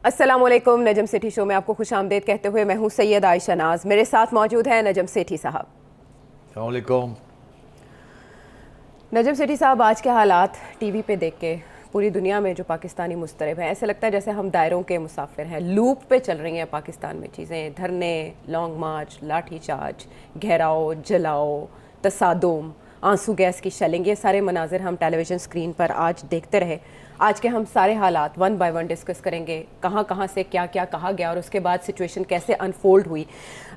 अस्सलामुअलैकुम। नजम सेठी शो में आपको खुश आमदेद कहते हुए मैं हूँ सैयद आयशा नाज। मेरे साथ मौजूद है नजम सेठी साहब। अस्सलामुअलैकुम। नजम सेठी साहब, आज के हालात टीवी पे देख के पूरी दुनिया में जो पाकिस्तानी मुस्तरब हैं, ऐसे लगता है जैसे हम दायरों के मुसाफिर हैं। लूप पे चल रही हैं पाकिस्तान में चीज़ें, धरने, लॉन्ग मार्च, लाठी चार्ज, घेराव, जलाओ, तसादुम, आंसू गैस की शेलिंग, ये सारे मनाजिर हम टेलीविज़न स्क्रीन पर आज देखते रहे। आज के हम सारे हालात वन बाय वन डिस्कस करेंगे, कहाँ कहाँ से क्या क्या कहा गया और उसके बाद सिचुएशन कैसे अनफोल्ड हुई,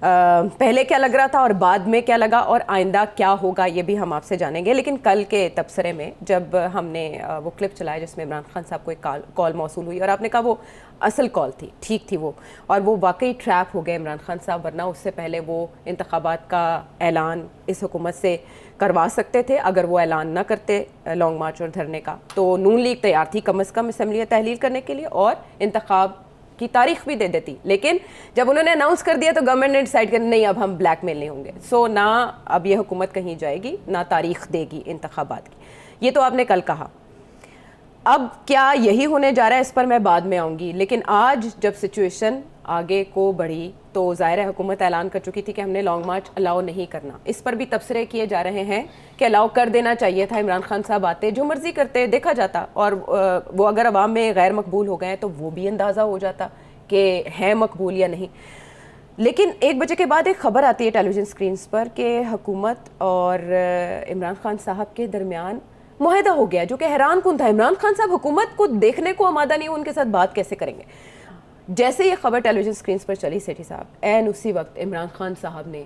पहले क्या लग रहा था और बाद में क्या लगा और आइंदा क्या होगा, ये भी हम आपसे जानेंगे। लेकिन कल के तबसरे में जब हमने वो क्लिप चलाया जिसमें इमरान खान साहब को एक कॉल मौसूल हुई और आपने कहा वो असल कॉल थी, ठीक थी वो, और वो वाकई ट्रैप हो गए इमरान खान साहब, वरना उससे पहले वो इंतखाबात का ऐलान इस हुकूमत से करवा सकते थे। अगर वो ऐलान ना करते लॉन्ग मार्च और धरने का, तो नून लीग तैयार थी कम से कम असम्बली तहलील करने के लिए और इंतखाब की तारीख भी दे देती। लेकिन जब उन्होंने अनाउंस कर दिया तो गवर्नमेंट ने डिसाइड कर नहीं, अब हम ब्लैकमेल नहीं होंगे। सो ना अब ये हुकूमत कहीं जाएगी, ना तारीख देगी इंतखाबात की। ये तो आपने कल कहा। अब क्या यही होने जा रहा है, इस पर मैं बाद में आऊँगी। लेकिन आज जब सिचुएशन आगे को बढ़ी तो ज़ाहिर है हुकूमत ऐलान कर चुकी थी कि हमने लॉन्ग मार्च अलाउ नहीं करना। इस पर भी तबसरे किए जा रहे हैं कि अलाउ कर देना चाहिए था, इमरान खान साहब आते, जो मर्ज़ी करते, देखा जाता, और वो अगर अवाम में गैर मकबूल हो गए तो वो भी अंदाज़ा हो जाता कि हैं मकबूल या नहीं। लेकिन 1 बजे के बाद एक ख़बर आती है टेलीविज़न स्क्रीन्स पर कि हुकूमत और इमरान खान साहब के दरमियान मुआहदा हो गया, जो कि हैरान कुन था। इमरान खान साहब हुकूमत को देखने को आमादा नहीं, उनके साथ बात कैसे करेंगे। जैसे ये खबर टेलीविज़न स्क्रीन्स पर चली सेठी साहब, ऐन उसी वक्त इमरान खान साहब ने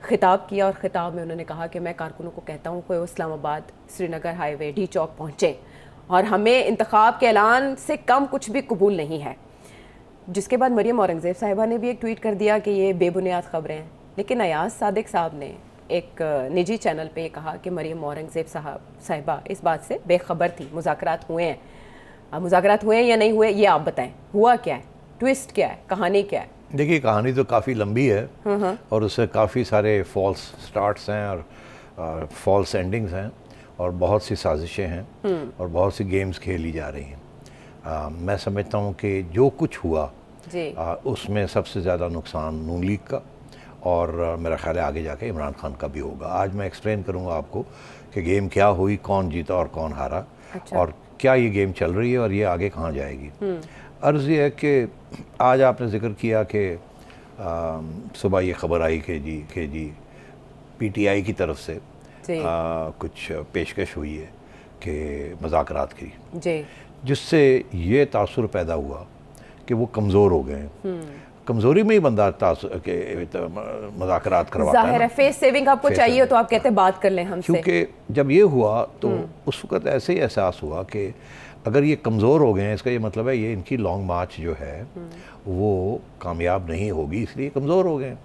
खिताब किया और ख़िताब में उन्होंने कहा कि मैं कारकुनों को कहता हूँ कि वो इस्लामाबाद श्रीनगर हाईवे डी चौक पहुँचें और हमें इंतखाब के ऐलान से कम कुछ भी कबूल नहीं है। जिसके बाद मरियम औरंगज़ेब साहिबा ने भी एक ट्वीट कर दिया कि ये बेबुनियाद ख़बरें हैं। लेकिन अयाज सादिक साहब ने एक निजी चैनल पे कहा कि मरियम औरंगज़ेब साहिबा इस बात से बेखबर थी, मुज़ाकरात हुए हैं। अब मुज़ाकरात हुए हैं या नहीं हुए ये आप बताएं, हुआ क्या है, ट्विस्ट क्या है, कहानी क्या है? देखिए, कहानी तो काफ़ी लंबी है और उससे काफ़ी सारे फॉल्स स्टार्ट्स हैं और फॉल्स एंडिंग्स हैं और बहुत सी साजिशें हैं और बहुत सी गेम्स खेली जा रही हैं। मैं समझता हूँ कि जो कुछ हुआ उसमें सबसे ज़्यादा नुकसान नून लीग का और मेरा ख्याल है आगे जाके इमरान खान का भी होगा। आज मैं एक्सप्लेन करूँगा आपको कि गेम क्या हुई, कौन जीता और कौन हारा। अच्छा। और क्या ये गेम चल रही है और ये आगे कहाँ जाएगी। अर्ज़ ये है कि आज आपने जिक्र किया कि सुबह ये ख़बर आई कि जी पीटीआई की तरफ से कुछ पेशकश हुई है कि मुज़ाकरात की, जिससे ये तासुर पैदा हुआ कि वो कमज़ोर हो गए। कमज़ोरी में ही बंदा मुज़ाकरात करवाता है। फेस सेविंग आपको चाहिए तो आप कहते हैं बात कर लें हमसे। क्योंकि जब ये हुआ तो उस वक़्त ऐसे ही एहसास हुआ कि अगर ये कमज़ोर हो गए हैं, इसका ये मतलब है ये इनकी लॉन्ग मार्च जो है वो कामयाब नहीं होगी, इसलिए कमज़ोर हो गए।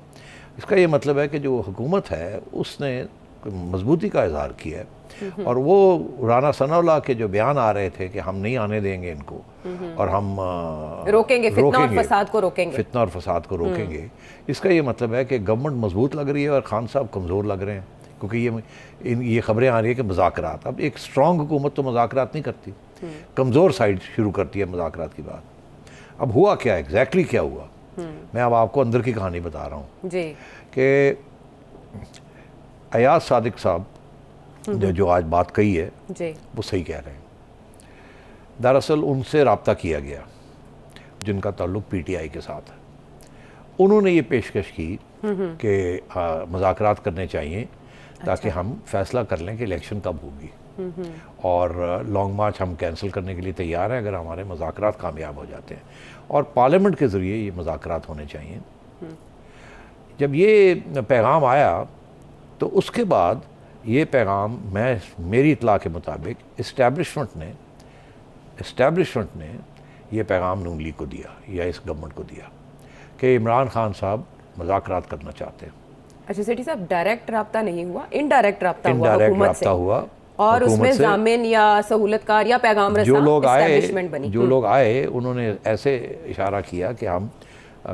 इसका ये मतलब है कि जो हुकूमत है उसने मजबूती का इज़हार किया है और वो राना सनाउल्लाह के जो बयान आ रहे थे कि हम नहीं आने देंगे इनको और हम रोकेंगे फितना और फसाद को रोकेंगे, इसका ये मतलब है कि गवर्नमेंट मजबूत लग रही है और खान साहब कमज़ोर लग रहे हैं। क्योंकि ये खबरें आ रही है कि मुज़ाकरात, अब एक स्ट्रॉन्ग हुकूमत तो मुज़ाकरात नहीं करती, कमज़ोर साइड शुरू करती है मुज़ाकरात की बात। अब हुआ क्या, एग्जैक्टली क्या हुआ, मैं अब आपको अंदर की कहानी बता रहा हूँ कि अयाज सादिक साहब ने जो आज बात कही है वो सही कह रहे हैं। दरअसल उनसे रब्ता किया गया जिनका ताल्लुक पीटीआई के साथ है। उन्होंने ये पेशकश की कि मुज़ाकरात करने चाहिए ताकि हम फैसला कर लें कि इलेक्शन कब होगी और लॉन्ग मार्च हम कैंसिल करने के लिए तैयार हैं अगर हमारे मुज़ाकरात कामयाब हो जाते हैं और पार्लियामेंट के ज़रिए ये मुज़ाकरात होने चाहिए। जब ये पैगाम आया तो उसके बाद ये पैगाम मेरी इत्तला के मुताबिक इस्टेब्लिशमेंट ने ये पैगाम नून लीग को दिया या इस गवर्नमेंट को दिया कि इमरान खान साहब मुज़ाकरात करना चाहते हैं। अच्छा सेठी साहब, डायरेक्ट रब्ता नहीं हुआ, इनडायरेक्ट रब्ता हुआ और उसमें जामिन या सहूलतकार या पैगाम रसा एस्टैब्लिशमेंट बनी। जो लोग आए उन्होंने ऐसे इशारा किया कि हम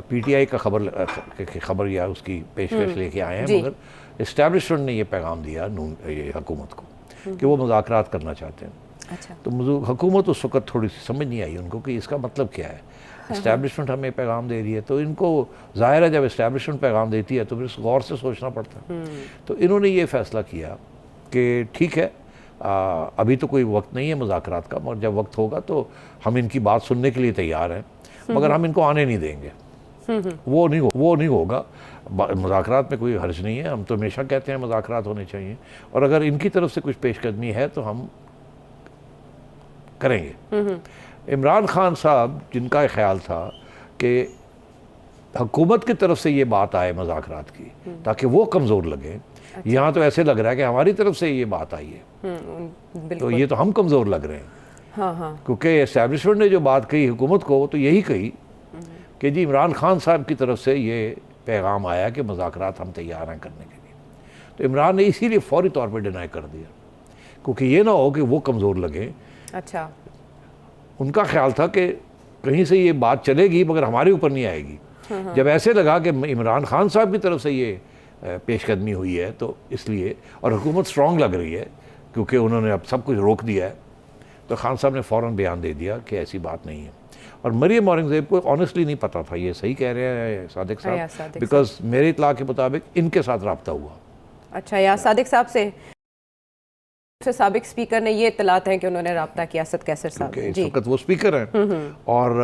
पीटीआई का खबर या उसकी पेशकश लेके आए हैं, मगर इस्टेब्लिशमेंट ने ये पैगाम दिया हुकूमत को कि वो मुज़ाकरात करना चाहते हैं। अच्छा। तो हुकूमत उस वक़्त थोड़ी सी समझ नहीं आई उनको कि इसका मतलब क्या है। इस्टेब्लिशमेंट हमें पैगाम दे रही है, तो इनको ज़ाहिर है जब इस्टेब्लिशमेंट पैगाम देती है तो फिर गौर से सोचना पड़ता है। तो इन्होंने ये फ़ैसला किया कि ठीक है, अभी तो कोई वक्त नहीं है मुज़ाकरात का, मगर जब वक्त होगा तो हम इनकी बात सुनने के लिए तैयार हैं, मगर हम इनको आने नहीं देंगे। वो नहीं होगा। मुज़ाकरात में कोई हर्ज नहीं है, हम तो हमेशा कहते हैं मुज़ाकरात होने चाहिए, और अगर इनकी तरफ से कुछ पेशकदमी है तो हम करेंगे। इमरान खान साहब, जिनका ख्याल था कि हुकूमत की तरफ से ये बात आए मुज़ाकरात की ताकि वो कमज़ोर लगे, यहाँ तो ऐसे लग रहा है कि हमारी तरफ से ये बात आई है, तो ये तो हम कमज़ोर लग रहे हैं। हाँ। क्योंकि एस्टेब्लिशमेंट ने जो बात कही हुकूमत को, तो यही कही कि जी इमरान खान साहब की तरफ से ये पैगाम आया कि मुज़ाकरात हम तैयार हैं करने के लिए। तो इमरान ने इसीलिए फौरी तौर पर डिनाई कर दिया, क्योंकि ये ना हो कि वो कमज़ोर लगे। अच्छा, उनका ख्याल था कि कहीं से ये बात चलेगी मगर हमारे ऊपर नहीं आएगी। जब ऐसे लगा कि इमरान खान साहब की तरफ से ये पेशकदमी हुई है तो इसलिए, और हुकूमत स्ट्रॉन्ग लग रही है क्योंकि उन्होंने अब सब कुछ रोक दिया है, तो खान साहब ने फ़ौरन बयान दे दिया कि ऐसी बात नहीं है। और मरियम औरंगज़ेब को ऑनेस्टली नहीं पता था, ये सही कह रहे हैं सादिक साहब, बिकॉज मेरे इतला के मुताबिक इनके साथ रब्ता हुआ। अच्छा, या सादिक साहब से साबिक स्पीकर ने ये इत्तलात हैं कि उन्होंने रब्ता किया असद कैसर साहब। इस वक्त वो स्पीकर हैं, और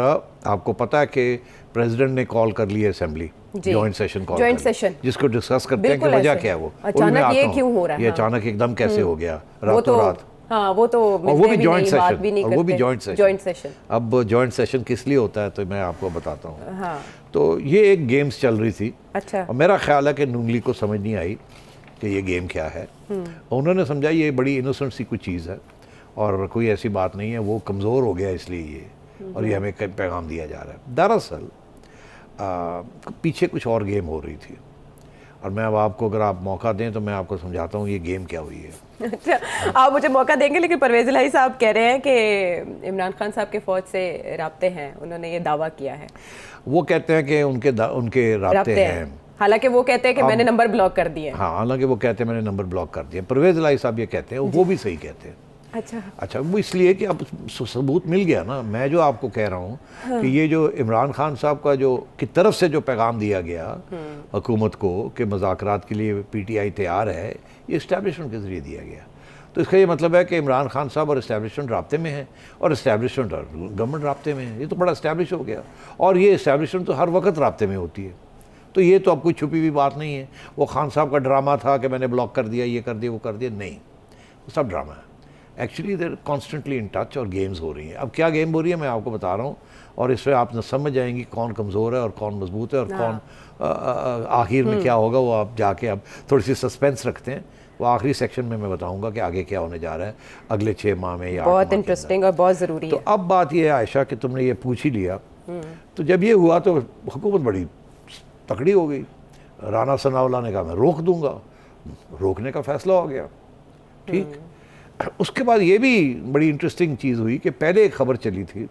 आपको पता है कि प्रेसिडेंट ने कॉल कर लिया assembly, joint session call, joint session, जिसको डिस्कस करते हैं कि वजह क्या है, वो अचानक ये क्यों हो रहा है, ये अचानक एकदम कैसे हो गया रातों रात। हाँ, वो तो वो भी जॉइंट सेशन, वो भी जॉइंट सेशन। अब जॉइंट सेशन किस लिए होता है तो मैं आपको बताता हूँ। हाँ। तो ये एक गेम्स चल रही थी। अच्छा। और मेरा ख्याल है कि नून लीग को समझ नहीं आई कि ये गेम क्या है। उन्होंने समझा ये बड़ी इनोसेंट सी कुछ चीज़ है और कोई ऐसी बात नहीं है, वो कमज़ोर हो गया इसलिए ये, और ये हमें पैगाम दिया जा रहा है। दरअसल पीछे कुछ और गेम हो रही थी, और मैं अब आपको, अगर आप मौका दें तो मैं आपको समझाता हूँ ये गेम क्या हुई है। अच्छा, आप मुझे मौका देंगे, लेकिन परवेज़ इलाही साहब कह रहे हैं कि इमरान खान साहब के फ़ौज से राब्ते हैं, उन्होंने ये दावा किया है। वो कहते हैं कि उनके राब्ते हैं, हालांकि वो कहते हैं कि मैंने नंबर ब्लॉक कर दिए। हाँ, हालांकि वो कहते हैं मैंने नंबर ब्लॉक कर दिया। परवेज़ इलाही साहब ये कहते हैं, वो भी सही कहते हैं। अच्छा, वो इसलिए कि अब सबूत मिल गया ना। मैं जो आपको कह रहा हूँ कि ये जो इमरान खान साहब का जो की तरफ से जो पैगाम दिया गया हुकूमत को कि मुज़ाकरात के लिए PTI तैयार है, ये इस्टेब्लिशमेंट के ज़रिए दिया गया। तो इसका ये मतलब है कि इमरान खान साहब और इस्टेब्लिशमेंट राब्ते में है, और इस्टेब्लिशमेंट और गवर्नमेंट राब्ते में है। ये तो बड़ा इस्टेब्लिश हो गया, और ये इस्टेब्लिशमेंट तो हर वक्त राब्ते में होती है। तो ये तो अब कोई छुपी हुई बात नहीं है। वो खान साहब का ड्रामा था कि मैंने ब्लॉक कर दिया, ये कर दिया, वो कर दिया, नहीं, वो सब ड्रामा है। Actually there constantly in touch, और गेम्स हो रही हैं। अब क्या गेम हो रही है मैं आपको बता रहा हूँ, और इससे आप न समझ जाएंगी कौन कमज़ोर है और कौन मजबूत है, और कौन आखिर में क्या होगा। वो आप जाके अब थोड़ी सी सस्पेंस रखते हैं, वो आखिरी सेक्शन में मैं बताऊंगा कि आगे क्या होने जा रहा है अगले 6 माह में या 8 माह। बहुत इंटरेस्टिंग और बहुत ज़रूरी है। तो अब बात ये है आयशा कि तुमने ये पूछ ही लिया, तो जब ये हुआ तो हुकूमत बड़ी तकड़ी हो गई। राना सनाउल्लाह ने कहा मैं रोक दूंगा, रोकने का फैसला हो गया। ठीक, उसके बाद ये भी बड़ी इंटरेस्टिंग चीज़ हुई कि पहले एक खबर चली थी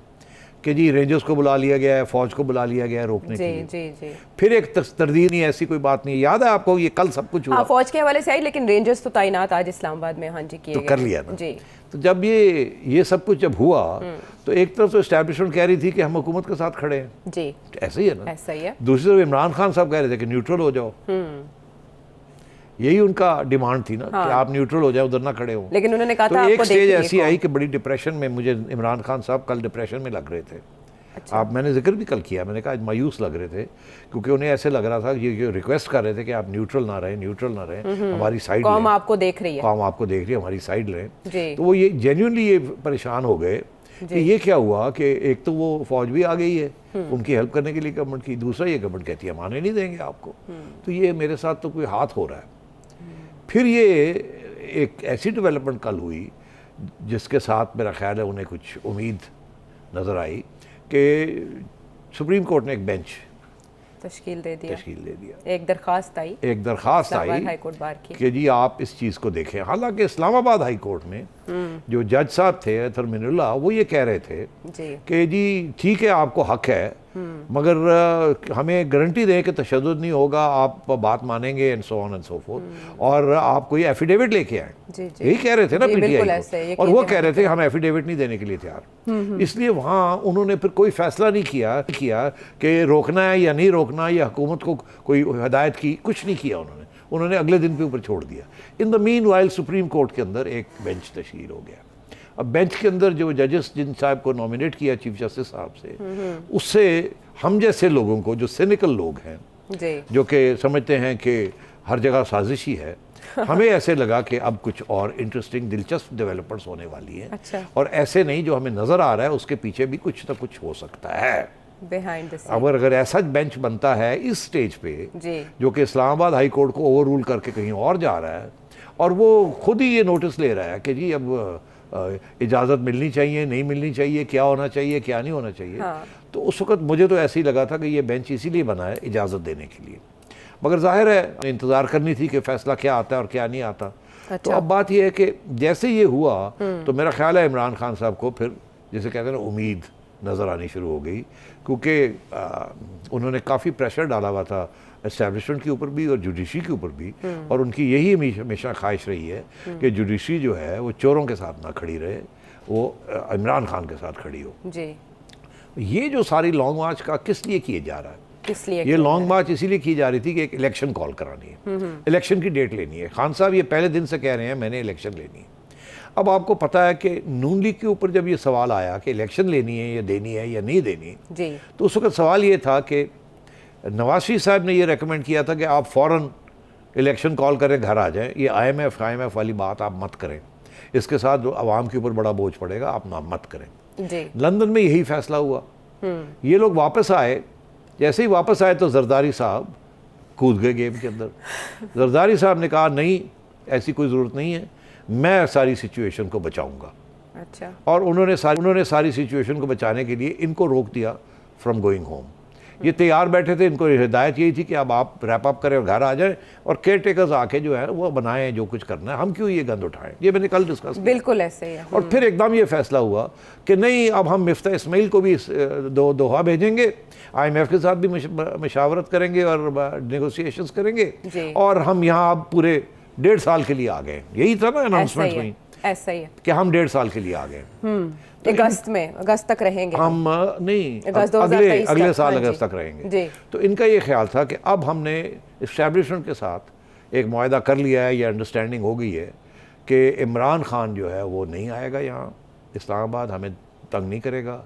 कि जी रेंजर्स को बुला लिया गया है, फ़ौज को बुला लिया गया है रोकने के लिए। जी। फिर एक तरदीद नहीं, ऐसी कोई बात नहीं। याद है आपको ये कल सब कुछ हुआ? हाँ, फ़ौज के हवाले से आई, लेकिन रेंजर्स तो तैनात आज इस्लामाबाद में, हाँ जी, किए तो कर लिया ना जी। तो जब ये सब कुछ जब हुआ तो एक तरफ तो एस्टैब्लिशमेंट कह रही थी कि हम हुकूमत के साथ खड़े हैं जी, ऐसा ही है ना, ऐसा ही है। दूसरी तरफ इमरान खान साहब कह रहे थे कि न्यूट्रल हो जाओ। यही उनका डिमांड थी ना, कि आप न्यूट्रल हो जाओ, उधर ना खड़े हो। लेकिन उन्होंने कहा तो था एक आपको स्टेज ऐसी आई कि बड़ी डिप्रेशन में, मुझे इमरान खान साहब कल डिप्रेशन में लग रहे थे। अच्छा। आप, मैंने जिक्र भी कल किया, मैंने कहा मायूस लग रहे थे, क्योंकि उन्हें ऐसे लग रहा था, ये रिक्वेस्ट कर रहे थे कि आप न्यूट्रल ना रहे, हमारी साइड, कौम आपको देख रही है, कौम आपको देख रही है, हमारी साइड रहे। जी। तो वो ये जेन्युइनली ये परेशान हो गए कि ये क्या हुआ कि एक तो वो फौज भी आ गई है उनकी हेल्प करने के लिए गवर्नमेंट की, दूसरा ये गवर्नमेंट कहती है हम आने नहीं देंगे आपको, तो ये मेरे साथ तो कोई हाथ हो रहा है। फिर ये एक ऐसी डेवलपमेंट कल हुई जिसके साथ मेरा ख्याल है उन्हें कुछ उम्मीद नज़र आई कि सुप्रीम कोर्ट ने एक बेंच तश्कील दे दिया। एक दरखास्त आई हाई कोर्ट बार की कि जी आप इस चीज़ को देखें। हालांकि इस्लामाबाद हाई कोर्ट में जो जज साहब थे अथर मिनुल्लाह, वो ये कह रहे थे कि जी ठीक है आपको हक है मगर हमें गारंटी दें कि तशद्दुद नहीं होगा, आप बात मानेंगे and so on and so fourth, और आप कोई एफिडेविट लेके आए। यही कह रहे थे ना पीटीआई को, और वो कह रहे थे हम एफिडेविट नहीं देने के लिए तैयार। इसलिए वहाँ उन्होंने फिर कोई फैसला नहीं किया कि रोकना है या नहीं रोकना, या हुकूमत को कोई हदायत की, कुछ नहीं किया उन्होंने अगले दिन पे ऊपर छोड़ दिया। In the mean while supreme court के अंदर एक बेंच तश्कील हो गया। अब बेंच के अंदर जो जजेस जिन साहब को नॉमिनेट किया चीफ जस्टिस साहब से, उससे हम जैसे लोगों को, जो सिनिकल लोग हैं जो कि समझते हैं कि हर जगह साजिश ही है, हमें ऐसे लगा कि अब कुछ और इंटरेस्टिंग दिलचस्प डेवलपमेंट्स होने वाली हैं। अच्छा। और ऐसे नहीं जो हमें नज़र आ रहा है उसके पीछे भी कुछ ना कुछ हो सकता है बिहाइंड द सीन। अगर ऐसा बेंच बनता है इस स्टेज पे जी। जो कि इस्लामाबाद हाई कोर्ट को ओवर रूल करके कहीं और जा रहा है, और वो खुद ही ये नोटिस ले रहा है कि जी अब इजाज़त मिलनी चाहिए, नहीं मिलनी चाहिए, क्या होना चाहिए, क्या नहीं होना चाहिए। हाँ। तो उस वक्त मुझे तो ऐसे ही लगा था कि ये बेंच इसीलिए बना है इजाज़त देने के लिए, मगर जाहिर है इंतज़ार करनी थी कि फ़ैसला क्या आता है और क्या नहीं आता। अच्छा। तो अब बात यह है कि जैसे ये हुआ तो मेरा ख्याल है इमरान खान साहब को फिर जैसे कहते हैं ना उम्मीद नज़र आनी शुरू हो गई, क्योंकि उन्होंने काफ़ी प्रेशर डाला हुआ था एस्टैब्लिशमेंट के ऊपर भी और जुडिशरी के ऊपर भी, और उनकी यही हमेशा ख्वाहिश रही है कि जुडिशरी जो है वो चोरों के साथ ना खड़ी रहे, वो इमरान खान के साथ खड़ी हो। जी। ये जो सारी लॉन्ग मार्च का किस लिए किया जा रहा है? किस लिए ये लॉन्ग मार्च इसीलिए की जा रही थी कि एक इलेक्शन कॉल करानी है, इलेक्शन की डेट लेनी है। खान साहब ये पहले दिन से कह रहे हैं मैंने इलेक्शन लेनी है। अब आपको पता है कि नून लीग के ऊपर जब ये सवाल आया कि इलेक्शन लेनी है या देनी है या नहीं देनी जी, तो उस वक्त सवाल ये था कि नवाज शरीफ साहब ने ये रेकमेंड किया था कि आप फ़ौरन इलेक्शन कॉल करें, घर आ जाएं। ये IMF वाली बात आप मत करें, इसके साथ आवाम के ऊपर बड़ा बोझ पड़ेगा, आप ना मत करें। जी। लंदन में यही फैसला हुआ। ये लोग वापस आए, जैसे ही वापस आए तो जरदारी साहब कूद गए गेम के अंदर। जरदारी साहब ने कहा नहीं, ऐसी कोई ज़रूरत नहीं है, मैं सारी सिचुएशन को बचाऊंगा। अच्छा। और उन्होंने सारी सिचुएशन को बचाने के लिए इनको रोक दिया फ्रॉम गोइंग होम। ये तैयार बैठे थे, इनको हिदायत यही थी कि अब आप रैप अप करें और घर आ जाएं, और केयर टेकर्स आके जो है वो बनाएं जो कुछ करना है, हम क्यों ये गंद उठाएं। ये मैंने कल डिस्कस किया। बिल्कुल ऐसे ही है। और फिर एकदम ये फैसला हुआ कि नहीं, अब हम मिफ्ता इस्माइल को भी दोहा भेजेंगे, IMF के साथ भी मशावरत करेंगे और नेगोशिएशंस करेंगे, और हम यहाँ अब पूरे 1.5 साल के लिए आ गए। यही था ना अनाउंसमेंट में, ऐसा ही है कि हम 1.5 साल के लिए आ गए। तो अगस्त तक रहेंगे हम, नहीं अगले साल अगस्त तक रहेंगे जी। तो इनका ये ख्याल था कि अब हमने इस्टेब्लिशमेंट के साथ एक मुआहदा कर लिया है, या अंडरस्टैंडिंग हो गई है कि इमरान खान जो है वो नहीं आएगा यहाँ इस्लामाबाद, हमें तंग नहीं करेगा,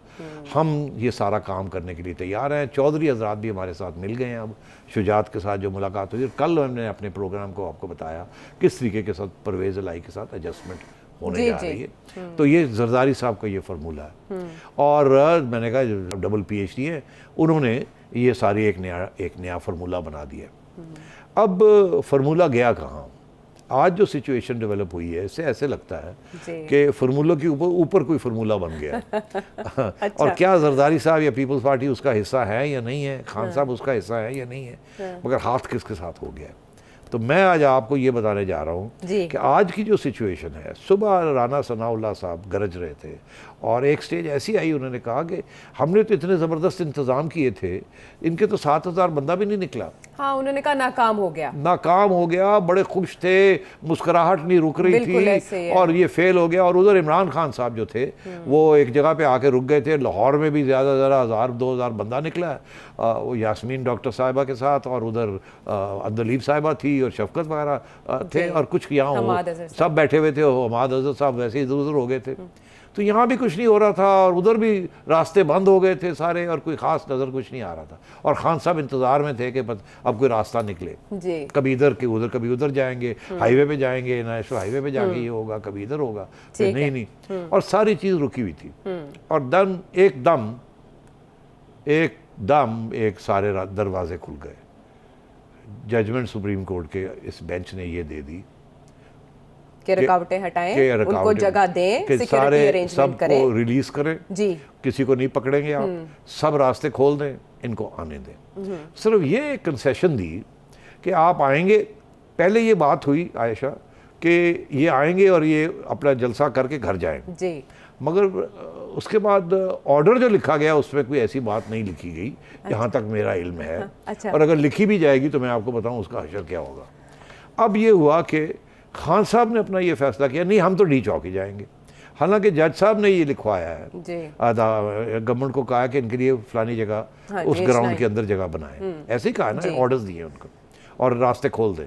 हम ये सारा काम करने के लिए तैयार हैं। चौधरी हजरात भी हमारे साथ मिल गए हैं। अब शुजात के साथ जो मुलाकात हुई, कल हमने अपने प्रोग्राम को आपको बताया किस तरीके के साथ परवेज़ इलाही के साथ एडजस्टमेंट होने जा रही है। तो ये जरदारी साहब का ये फार्मूला है। और मैंने कहा डबल PhD है, उन्होंने ये सारी एक नया फार्मूला बना दिया। अब फार्मूला गया कहाँ? आज जो सिचुएशन डेवलप हुई है, इससे ऐसे लगता है कि फार्मूला के ऊपर कोई फार्मूला बन गया। अच्छा। और क्या जरदारी साहब या पीपल्स पार्टी उसका हिस्सा है या नहीं है, खान साहब उसका हिस्सा है या नहीं है, मगर हाथ किसके साथ हो गया। तो मैं आज आपको ये बताने जा रहा हूँ कि आज की जो सिचुएशन है, सुबह राना सनाउल्लाह साहब गरज रहे थे, और एक स्टेज ऐसी आई, उन्होंने कहा कि हमने तो इतने ज़बरदस्त इंतज़ाम किए थे, इनके तो 7,000 बंदा भी नहीं निकला। हाँ, उन्होंने कहा नाकाम हो गया। बड़े खुश थे, मुस्कुराहट नहीं रुक रही थी, और ये फेल हो गया। और उधर इमरान खान साहब जो थे वो एक जगह पे आके रुक गए थे। लाहौर में भी ज़्यादा 1,000-2,000 बंदा निकला, वो यास्मीन डॉक्टर साहिबा के साथ, और उधर अब्दुलीब साहिबा थी और शफकत वगैरह थे, और कुछ यहाँ सब बैठे हुए थे। हमाद अजहर साहब वैसे इधर उधर हो गए थे। तो यहाँ भी कुछ नहीं हो रहा था, और उधर भी रास्ते बंद हो गए थे सारे, और कोई ख़ास नज़र कुछ नहीं आ रहा था। और खान साहब इंतज़ार में थे कि अब कोई रास्ता निकले, कभी इधर के उधर, कभी उधर जाएंगे, हाईवे पे जाएंगे, नेशनल हाईवे पे जाएंगे, ये होगा, कभी इधर होगा, नहीं। और सारी चीज़ रुकी हुई थी। और एकदम एक सारे दरवाजे खुल गए। जजमेंट सुप्रीम कोर्ट के इस बेंच ने ये दे दी कि रुकावटें हटाएं, उनको जगह दें, सिक्योरिटी अरेंजमेंट करें, सबको रिलीज करें जी, किसी को नहीं पकड़ेंगे आप, सब रास्ते खोल दें, इनको आने दें। सिर्फ ये कंसेशन दी कि आप आएंगे। पहले ये बात हुई आयशा कि ये आएंगे और ये अपना जलसा करके घर जाएंगे जी, मगर उसके बाद ऑर्डर जो लिखा गया उसमें कोई ऐसी बात नहीं लिखी गई, जहाँ तक मेरा इल्म है। अच्छा। और अगर लिखी भी जाएगी तो मैं आपको बताऊं उसका हशर क्या होगा। अब ये हुआ कि खान साहब ने अपना ये फैसला किया, नहीं हम तो डी चौक ही जाएंगे। हालांकि जज साहब ने ये लिखवाया है, गवर्नमेंट को कहा कि इनके लिए फलानी जगह, हाँ, उस ग्राउंड के अंदर जगह बनाए, ऐसे ही कहा ना, ऑर्डर्स दिए उनको और रास्ते खोल दें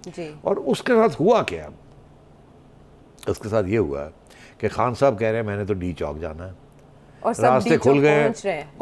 जी। और उसके साथ हुआ क्या? उसके साथ ये हुआ कि खान साहब कह रहे हैं मैंने तो डी चौक जाना है, और सब रास्ते खुल गए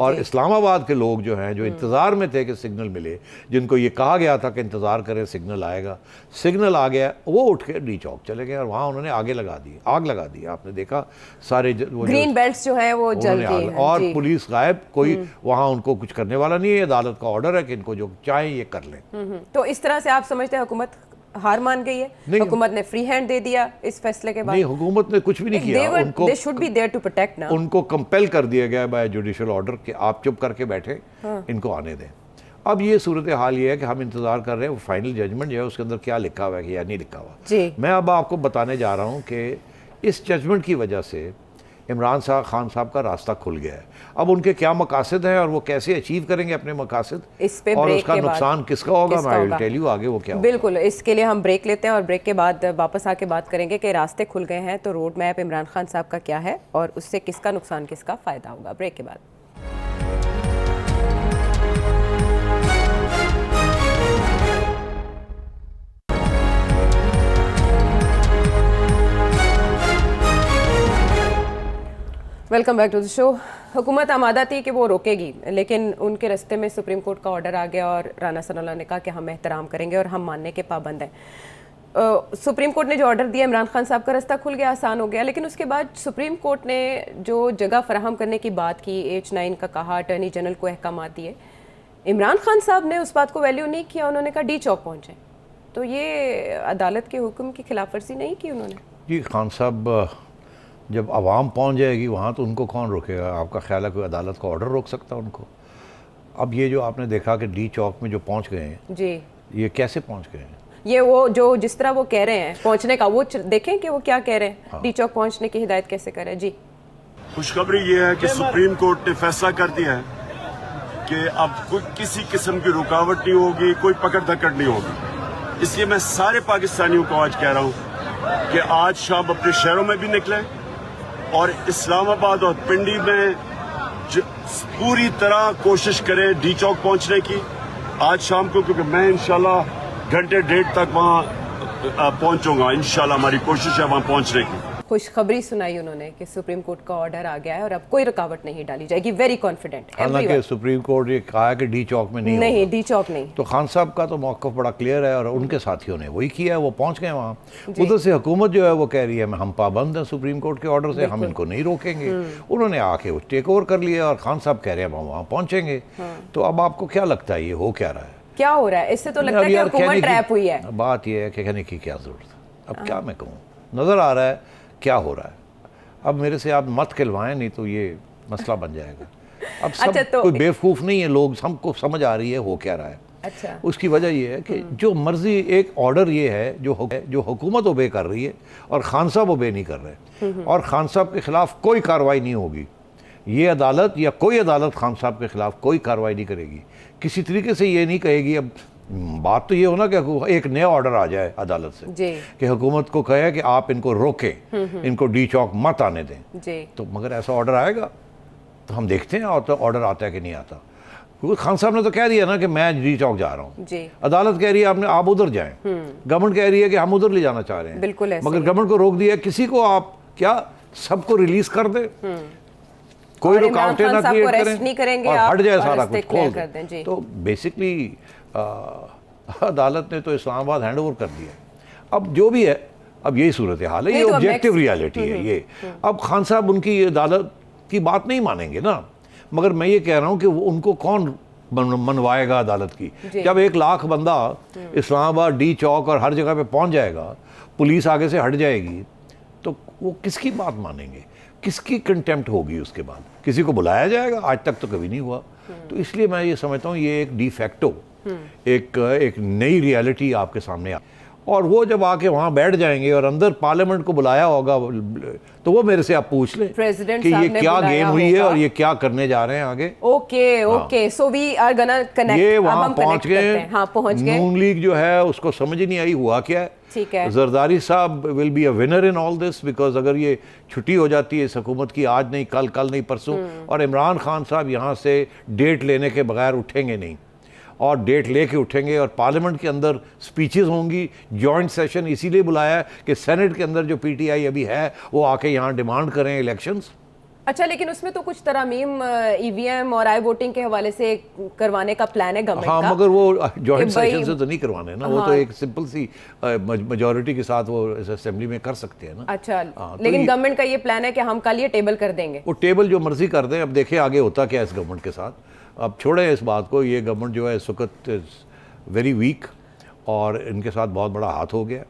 और जी। इस्लामाबाद के लोग जो हैं, जो इंतज़ार में थे कि सिग्नल मिले, जिनको ये कहा गया था कि इंतज़ार करें सिग्नल आएगा, सिग्नल आ गया, वो उठ के डी चौक चले गए और वहाँ उन्होंने आग लगा दी। आपने देखा सारे ग्रीन बेल्ट्स जो है वो जल गई हैं और पुलिस गायब, कोई वहाँ उनको कुछ करने वाला नहीं है। अदालत का ऑर्डर है कि इनको जो चाहे ये कर लें। तो इस तरह से आप समझते हैं हुकूमत हार मान गई है? हुकूमत ने फ्री हैंड दे दिया इस फैसले के बाद? नहीं, हुकूमत ने कुछ भी नहीं किया। उनको they should be there to protect ना। उनको कंपेल कर दिया गया बाय जुडिशियल ऑर्डर कि आप चुप करके बैठे, इनको आने दें। अब ये सूरत हाल ये है कि हम इंतजार कर रहे हैं वो फाइनल जजमेंट जो है उसके अंदर क्या लिखा हुआ है या नहीं लिखा हुआ जी। मैं अब आपको बताने जा रहा हूँ कि इस जजमेंट की वजह से इमरान खान साहब का रास्ता खुल गया है। अब उनके क्या मकासद हैं और वो कैसे अचीव करेंगे अपने मकासद, इस पे और ब्रेक उसका के नुकसान किसका होगा, मैं विल टेल यू आगे वो क्या होगा। बिल्कुल, इसके लिए हम ब्रेक लेते हैं और ब्रेक के बाद वापस आके बात करेंगे कि रास्ते खुल गए हैं तो रोड मैप इमरान खान साहब का क्या है और उससे किसका नुकसान किसका फ़ायदा होगा। ब्रेक के बाद welcome back to the show. हुकूमत आमादा थी कि वो रोकेगी, लेकिन उनके रास्ते में सुप्रीम कोर्ट का ऑर्डर आ गया और राना सनाउल्लाह ने कहा कि हम एहतराम करेंगे और हम मानने के पाबंद हैं। सुप्रीम कोर्ट ने जो ऑर्डर दिया, इमरान खान साहब का रास्ता खुल गया, आसान हो गया। लेकिन उसके बाद सुप्रीम कोर्ट ने जो जगह फराहम करने की बात की, H9 का कहा, अटर्नी जनरल को अहकाम दिए, इमरान खान साहब ने उस बात को वैल्यू नहीं किया। उन्होंने कहा डी चौक पहुँचे। तो ये अदालत के हुक्म की खिलाफ वर्जी नहीं की उन्होंने? जी, खान साहब जब आवाम पहुंच जाएगी वहाँ तो उनको कौन रोकेगा? आपका ख्याल है कोई अदालत का ऑर्डर रोक सकता है उनको? अब ये जो आपने देखा कि डी चौक में जो पहुंच गए हैं जी, ये कैसे पहुंच गए हैं? ये वो जो जिस तरह वो कह रहे हैं पहुंचने का, वो देखें कि वो क्या कह रहे हैं। डी चौक पहुंचने की हिदायत कैसे करें? जी, खुशखबरी ये है कि सुप्रीम कोर्ट ने फैसला कर दिया है कि अब कोई किसी किस्म की रुकावट नहीं होगी, कोई पकड़ धकड़ नहीं होगी। इसलिए मैं सारे पाकिस्तानियों को आज कह रहा हूं कि आज शाम अपने शहरों में भी निकलें और इस्लामाबाद और पिंडी में पूरी तरह कोशिश करें डी चौक पहुंचने की आज शाम को, क्योंकि मैं इंशाल्लाह घंटे डेढ़ तक वहां पहुंचूंगा। इंशाल्लाह हमारी कोशिश है वहां पहुंचने की। खुशखबरी सुनाई उन्होंने कि सुप्रीम कोर्ट का ऑर्डर आ गया है और अब कोई रुकावट नहीं डाली जाएगी। Very confident. हालांकि सुप्रीम कोर्ट ये कहा है कि डी चौक में नहीं डी चौक नहीं। तो खान साहब का तो मौक़िफ़ बड़ा क्लियर है और उनके साथियों ने वही किया है, वो पहुंच गए वहाँ। उधर से हुकूमत जो है वो कह रही है हम पाबंद हैं सुप्रीम कोर्ट के ऑर्डर से, हम इनको नहीं रोकेंगे। उन्होंने आके टेक ओवर कर लिया और खान साहब कह रहे हैं हम वहाँ पहुँचेंगे। तो अब आपको क्या लगता है ये हो क्या रहा है? क्या हो रहा है? इससे तो लगता है कि हुकूमत ट्रैप हुई है। बात यह है कि कहने की क्या जरूरत है? अब क्या मैं कहूँ, नजर आ रहा है क्या हो रहा है। अब मेरे से आप मत खिलवाएं, नहीं तो ये मसला बन जाएगा। अब सब अच्छा, तो कोई बेवकूफ़ नहीं है, लोग सबको समझ आ रही है हो क्या रहा है। अच्छा, उसकी वजह ये है कि जो मर्जी एक ऑर्डर ये है जो हुकूमत ओबे कर रही है और खान साहब ओबे नहीं कर रहे, और खान साहब के खिलाफ कोई कार्रवाई नहीं होगी। ये अदालत या कोई अदालत खान साहब के खिलाफ कोई कार्रवाई नहीं करेगी, किसी तरीके से ये नहीं कहेगी। अब बात तो ये हो ना कि एक नया ऑर्डर आ जाए अदालत से कि हुकूमत को कहे कि आप इनको रोकें, इनको डी चौक मत आने दें जी। तो मगर ऐसा ऑर्डर आएगा तो हम देखते हैं ऑर्डर आता है कि नहीं आता। क्योंकि खान साहब ने तो कह दिया ना कि मैं डी चौक जा रहा हूँ, अदालत कह रही है आप उधर जाएं, गवर्नमेंट कह रही है कि हम उधर ले जाना चाह रहे हैं, बिल्कुल मगर गवर्नमेंट को रोक दिया। किसी को आप क्या सबको रिलीज कर दे, कोई रुकावटें ना क्रिएट करें और हट जाए, सारा कुछ खोल दें। तो बेसिकली अदालत ने तो इस्लामाबाद हैंड ओवर कर दिया। अब जो भी है, अब यही सूरत हाल है, ये ऑब्जेक्टिव रियलिटी है ये। अब खान साहब उनकी अदालत की बात नहीं मानेंगे ना, मगर मैं ये कह रहा हूँ कि उनको कौन मनवाएगा अदालत की? जब 1 लाख बंदा इस्लामाबाद डी चौक और हर जगह पे पहुँच जाएगा, पुलिस आगे से हट जाएगी, तो वो किसकी बात मानेंगे? किसकी कंटेम्प्ट होगी? उसके बाद किसी को बुलाया जाएगा? आज तक तो कभी नहीं हुआ। तो इसलिए मैं ये समझता हूँ ये एक डी फैक्टो एक नई रियलिटी आपके सामने आ, और वो जब आके वहाँ बैठ जाएंगे और अंदर पार्लियामेंट को बुलाया होगा, तो वो मेरे से आप पूछ लें प्रेसिडेंट कि ये साहब ने क्या बुलाया गेम हुई है होगा। और ये क्या करने जा रहे हैं आगे। Okay so we are gonna connect. ये वहाँ पहुँच गए। हाँ पहुँच गए। नून लीग जो है उसको समझ ही नहीं आई हुआ क्या है। ठीक है। जरदारी साहब will be a winner in all this, because अगर ये छुट्टी हो जाती है इस हुकूमत की, आज नहीं कल नहीं परसों, और इमरान खान साहब यहाँ से डेट लेने के बगैर उठेंगे नहीं, और डेट लेके उठेंगे और पार्लियामेंट के अंदर स्पीचेस होंगी। जॉइंट सेशन इसीलिए बुलाया है कि सेनेट के अंदर जो पीटीआई अभी है वो आके यहाँ डिमांड करें इलेक्शंस। अच्छा, लेकिन उसमें तो कुछ तरमीम ईवीएम और आई वोटिंग के हवाले से करवाने का प्लान है गवर्नमेंट हाँ, का। मगर वो जॉइंट कि भाई- सेशन से तो नहीं करवाने ना, वो हाँ। तो एक सिंपल सी मेजोरिटी के साथ वो असेंबली में कर सकते हैं ना। अच्छा, हाँ, तो लेकिन ये- गवर्नमेंट का ये प्लान है कि हम कल ये टेबल कर देंगे। वो टेबल जो मर्जी कर दें, अब देखें आगे होता क्या है इस गवर्नमेंट के साथ। अब छोड़ें इस बात को, ये गवर्नमेंट जो है इस वक्त वेरी वीक और इनके साथ बहुत बड़ा हाथ हो गया।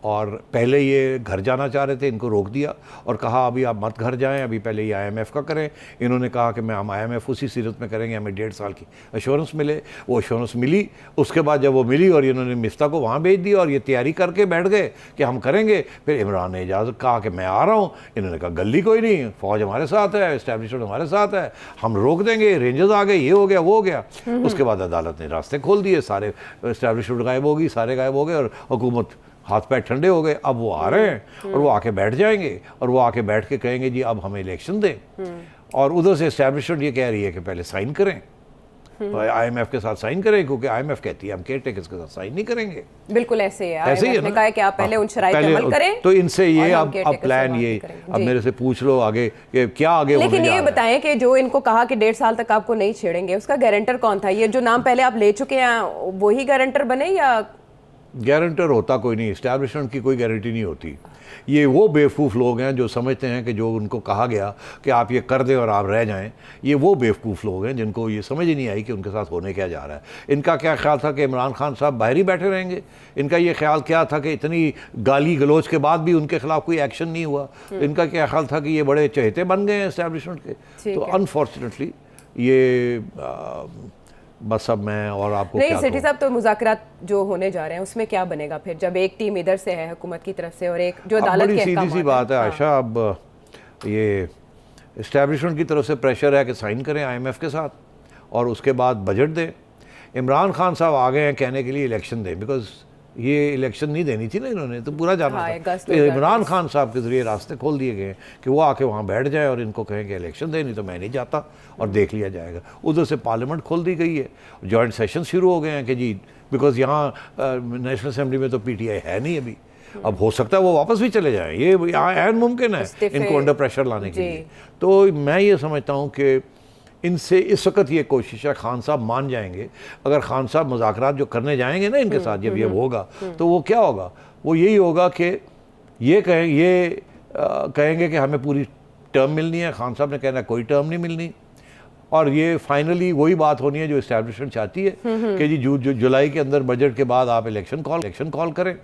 और पहले ये घर जाना चाह रहे थे, इनको रोक दिया और कहा अभी आप मत घर जाएं, अभी पहले ये आईएमएफ का करें। इन्होंने कहा कि हम आईएमएफ उसी सीरत में करेंगे, हमें 1.5 साल की एश्योरेंस मिले। वो एश्योरेंस मिली, उसके बाद जब वो मिली और इन्होंने मिफ्ता को वहाँ भेज दिया और ये तैयारी करके बैठ गए कि हम करेंगे। फिर इमरान ने इजाज़त कहा कि मैं आ रहा हूँ, इन्होंने कहा गली कोई नहीं, फ़ौज हमारे साथ है, इस्टेब्लिशमेंट हमारे साथ है, हम रोक देंगे, रेंजर्स आ गए, ये हो गया वो हो गया। उसके बाद अदालत ने रास्ते खोल दिए, सारे इस्टेब्लिशमेंट गायब होगी, सारे गायब हो गए और हुकूमत हाथ पैर ठंडे हो गए। अब वो आ रहे हैं और वो आके बैठ जाएंगे और वो आके बैठ के कहेंगे जी अब हमें इलेक्शन दें। और उधर से एस्टैब्लिशमेंट ये कह रही है कि पहले साइन करें, आईएमएफ के साथ साइन करें, क्योंकि आईएमएफ कहती है हम केयरटेकर्स के साथ साइन नहीं करेंगे। बिल्कुल ऐसे ही है। ऐसे ही IMF है ने ना? कहा है कि आप पहले उन शराइत पहले- अमल करें। तो इनसे ये और हम अब caretaker से प्लान बात ये करेंगे। अब जी। मेरे से पूछ लो आगे कि क्या आगे होने लेकिन जा ये रहा है। बताएं कि जो इनको कहा कि 1.5 साल तक आपको नहीं छेड़ेंगे, उसका गारंटर कौन था? ये जो नाम पहले आप ले चुके हैं वही गारंटर बने या? गारंटर होता कोई नहीं, इस्टेब्लिशमेंट की कोई गारंटी नहीं होती। ये वो बेवकूफ़ लोग हैं जो समझते हैं कि जो उनको कहा गया कि आप ये कर दें और आप रह जाएं, ये वो बेवकूफ़ लोग हैं जिनको ये समझ ही नहीं आई कि उनके साथ होने क्या जा रहा है। इनका क्या ख्याल था कि इमरान खान साहब बाहर ही बैठे रहेंगे? इनका ये ख्याल क्या था कि इतनी गाली गलोच के बाद भी उनके खिलाफ कोई एक्शन नहीं हुआ? इनका क्या ख्याल था कि ये बड़े चहेते बन गए हैं इस्टेब्लिशमेंट के? ठीक तो है। अनफॉर्चुनेटली ये बस अब मैं और आपको नहीं क्या सेठी कहूँ? साहब, तो मुज़ाकरात जो होने जा रहे हैं उसमें क्या बनेगा फिर, जब एक टीम इधर से है हुकूमत की तरफ से और एक जो अब अदालत बड़ी के सीधी अहकामात सी बात है हैं। आयशा, अब ये इस्टेब्लिशमेंट की तरफ से प्रेशर है कि साइन करें आईएमएफ के साथ और उसके बाद बजट दें। इमरान खान साहब आ गए हैं कहने के लिए इलेक्शन दें, बिकॉज ये इलेक्शन नहीं देनी थी ना, इन्होंने तो पूरा जाना हाँ, था। अगस्त तो 2020 इमरान खान साहब के ज़रिए रास्ते खोल दिए गए हैं कि वो आके वहाँ बैठ जाए और इनको कहें कि इलेक्शन दें, नहीं तो मैं नहीं जाता और देख लिया जाएगा। उधर से पार्लियामेंट खोल दी गई है, जॉइंट सेशन शुरू हो गए हैं कि जी बिकॉज यहाँ नेशनल असेंबली में तो पीटीआई है नहीं अभी, अब हो सकता है वो वापस भी चले जाएं, ये यहाँ ऐन मुमकिन है इस्तीफे- इनको अंडर प्रेशर लाने के जी। लिए। तो मैं ये समझता हूँ कि इनसे इस वक्त ये कोशिश है, खान साहब मान जाएंगे। अगर खान साहब मुज़ाकरात जो करने जाएंगे ना इनके साथ, जब ये होगा तो वो क्या होगा, वो यही होगा कि ये कहेंगे कि हमें पूरी टर्म मिलनी है। खान साहब ने कहना कोई टर्म नहीं मिलनी, और ये फाइनली वही बात होनी है जो इस्टेब्लिशमेंट चाहती है कि जी जुलाई के अंदर बजट के बाद आप इलेक्शन कॉल करें।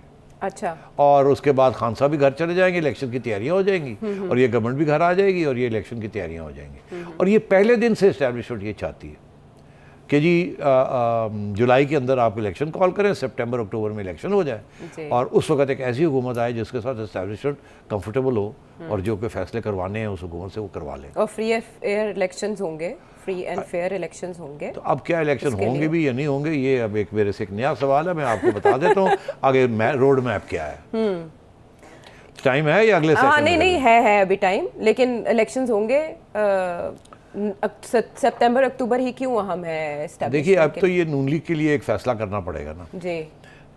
अच्छा, और उसके बाद खान साहब भी घर चले जाएंगे, इलेक्शन की तैयारियां हो जाएंगी और ये गवर्नमेंट भी घर आ जाएगी और ये इलेक्शन की तैयारियां हो जाएंगी। और ये पहले दिन से इस्टेब्लिशमेंट ये चाहती है कि जी जुलाई के अंदर आप इलेक्शन कॉल करें, सितंबर अक्टूबर में इलेक्शन हो जी। जाए और उस वक्त एक ऐसी हुकूमत आए जिसके साथ इस्टेब्लिशमेंट कंफर्टेबल हो और जो कोई फैसले करवाने हैं उस हुकूमत से वो करवा लें। और फ्री एंड फेयर इलेक्शंस होंगे, फ्री एंड फेयर इलेक्शंस होंगे। तो अब क्या इलेक्शन उसके होंगे लिए- भी या नहीं होंगे, ये अब एक मेरे से एक नया सवाल है, मैं आपको बता देता हूँ। आगे रोड मैप क्या है, टाइम है या अगले हाँ सेशन नहीं में? नहीं है अभी टाइम, लेकिन इलेक्शंस होंगे सितंबर अक्टूबर ही क्यों अहम है establishment देखिए अब के तो ये नून लीग के लिए एक फैसला करना पड़ेगा ना, लिए? जी,